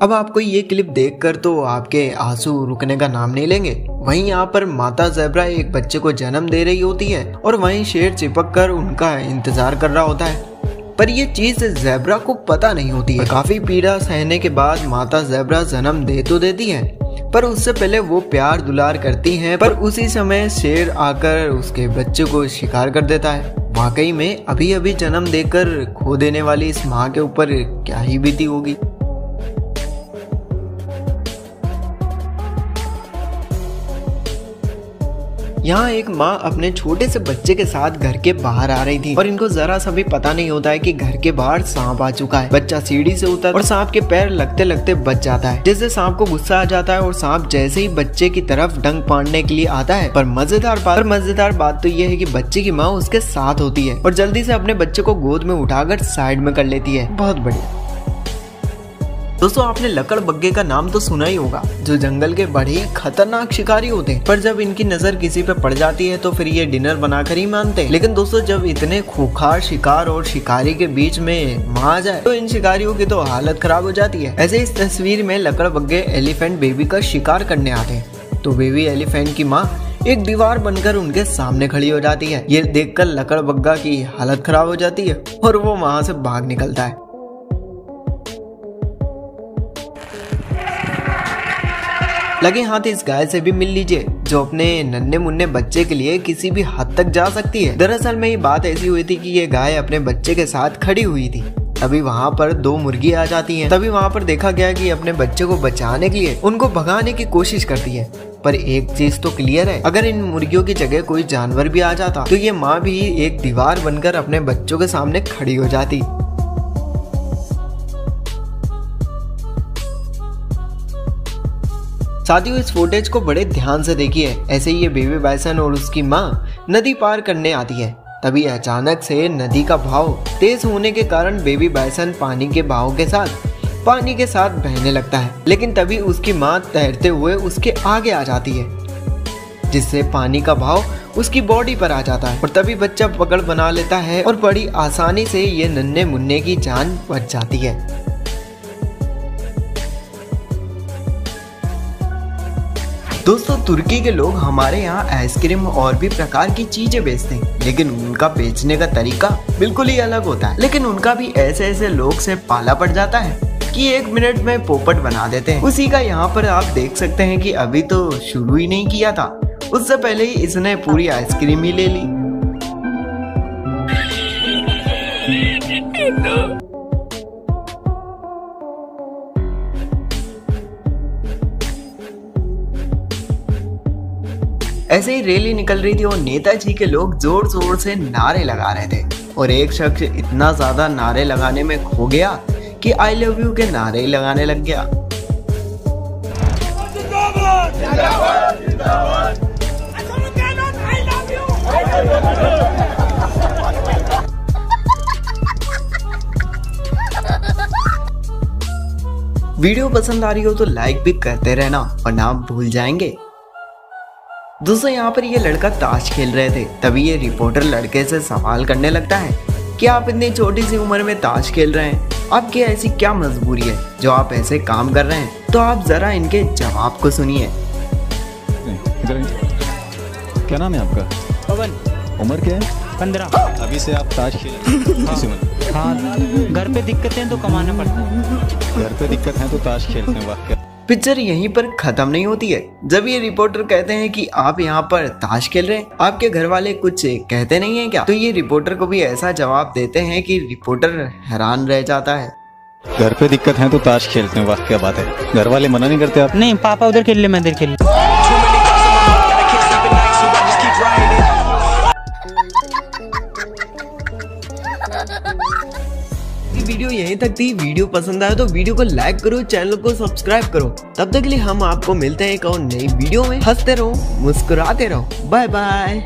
अब आपको ये क्लिप देखकर तो आपके आंसू रुकने का नाम नहीं लेंगे। वहीं यहाँ पर माता ज़ेब्रा एक बच्चे को जन्म दे रही होती है और वहीं शेर चिपक कर उनका इंतजार कर रहा होता है, पर ये चीज ज़ेब्रा को पता नहीं होती है। काफी पीड़ा सहने के बाद माता ज़ेब्रा जन्म दे तो देती है, पर उससे पहले वो प्यार दुलार करती हैं, पर उसी समय शेर आकर उसके बच्चे को शिकार कर देता है। वाकई में अभी अभी जन्म देकर खो देने वाली इस माँ के ऊपर क्या ही बीती होगी। यहाँ एक माँ अपने छोटे से बच्चे के साथ घर के बाहर आ रही थी और इनको जरा सा भी पता नहीं होता है कि घर के बाहर सांप आ चुका है। बच्चा सीढ़ी से उतर और सांप के पैर लगते लगते बच जाता है, जिससे सांप को गुस्सा आ जाता है और सांप जैसे ही बच्चे की तरफ डंक मारने के लिए आता है। पर मजेदार बात तो ये है कि बच्चे की माँ उसके साथ होती है और जल्दी से अपने बच्चे को गोद में उठाकर साइड में कर लेती है। बहुत बढ़िया। दोस्तों, आपने लकड़बग्गे का नाम तो सुना ही होगा, जो जंगल के बड़े ही खतरनाक शिकारी होते हैं, पर जब इनकी नजर किसी पे पड़ जाती है तो फिर ये डिनर बनाकर ही मानते हैं। लेकिन दोस्तों, जब इतने खूंखार शिकार और शिकारी के बीच में माँ आ जाए तो इन शिकारियों की तो हालत खराब हो जाती है। ऐसे इस तस्वीर में लकड़बग्गे एलिफेंट बेबी का शिकार करने आते हैं, तो बेबी एलिफेंट की माँ एक दीवार बनकर उनके सामने खड़ी हो जाती है। ये देखकर लकड़बग्गा की हालत खराब हो जाती है और वो वहाँ से भाग निकलता है। लगे हाथ इस गाय से भी मिल लीजिए, जो अपने नन्हे मुन्ने बच्चे के लिए किसी भी हद तक जा सकती है। दरअसल में ये बात ऐसी हुई थी कि ये गाय अपने बच्चे के साथ खड़ी हुई थी। तभी वहाँ पर दो मुर्गी आ जाती हैं। तभी वहाँ पर देखा गया कि अपने बच्चे को बचाने के लिए उनको भगाने की कोशिश करती है। पर एक चीज तो क्लियर है, अगर इन मुर्गियों की जगह कोई जानवर भी आ जाता तो ये माँ भी एक दीवार बनकर अपने बच्चों के सामने खड़ी हो जाती। साथियों, इस फुटेज को बड़े ध्यान से देखिए। ऐसे ही ये बेबी बाइसन और उसकी माँ नदी पार करने आती है। तभी अचानक से नदी का बहाव तेज होने के कारण बेबी बाइसन पानी के बहाव के साथ बहने लगता है। लेकिन तभी उसकी माँ तैरते हुए उसके आगे आ जाती है, जिससे पानी का बहाव उसकी बॉडी पर आ जाता है और तभी बच्चा पकड़ बना लेता है और बड़ी आसानी से ये नन्हे मुन्ने की जान बच जाती है। दोस्तों, तुर्की के लोग हमारे यहाँ आइसक्रीम और भी प्रकार की चीजें बेचते हैं, लेकिन उनका बेचने का तरीका बिल्कुल ही अलग होता है। लेकिन उनका भी ऐसे लोग से पाला पड़ जाता है कि 1 मिनट में पोपट बना देते हैं। उसी का यहाँ पर आप देख सकते हैं कि अभी तो शुरू ही नहीं किया था, उससे पहले ही इसने पूरी आइसक्रीम ही ले ली। ऐसे ही रैली निकल रही थी और नेताजी के लोग जोर जोर से नारे लगा रहे थे और एक शख्स इतना ज्यादा नारे लगाने में खो गया कि आई लव यू के नारे ही लगाने लग गया। वीडियो पसंद आ रही हो तो लाइक भी करते रहना और ना भूल जाएंगे। दोस्तों, यहाँ पर ये लड़का ताश खेल रहे थे, तभी ये रिपोर्टर लड़के से सवाल करने लगता है कि आप इतनी छोटी सी उम्र में ताश खेल रहे हैं, आपकी ऐसी क्या मजबूरी है जो आप ऐसे काम कर रहे हैं? तो आप जरा इनके जवाब को सुनिए। क्या नाम है आपका? पवन। उम्र क्या है? 15। अभी से आप ताश खेल? हाँ, घर पे दिक्कतें हैं तो कमाना पड़ता है। घर पे दिक्कत है तो ताश खेलते हैं। वाह, पिक्चर यहीं पर खत्म नहीं होती है। जब ये रिपोर्टर कहते हैं कि आप यहाँ पर ताश खेल रहे हैं, आपके घर वाले कुछ कहते नहीं है क्या? तो ये रिपोर्टर को भी ऐसा जवाब देते हैं कि रिपोर्टर हैरान रह जाता है। घर पे दिक्कत है तो ताश खेलते हैं। वाह, क्या बात है। घर वाले मना नहीं करते आप? नहीं, पापा उधर खेल ले, मैं इधर खेल ले। वीडियो यहीं तक थी। वीडियो पसंद आया तो वीडियो को लाइक करो, चैनल को सब्सक्राइब करो। तब तक के लिए हम आपको मिलते हैं एक और नई वीडियो में। हंसते रहो, मुस्कुराते रहो। Bye bye.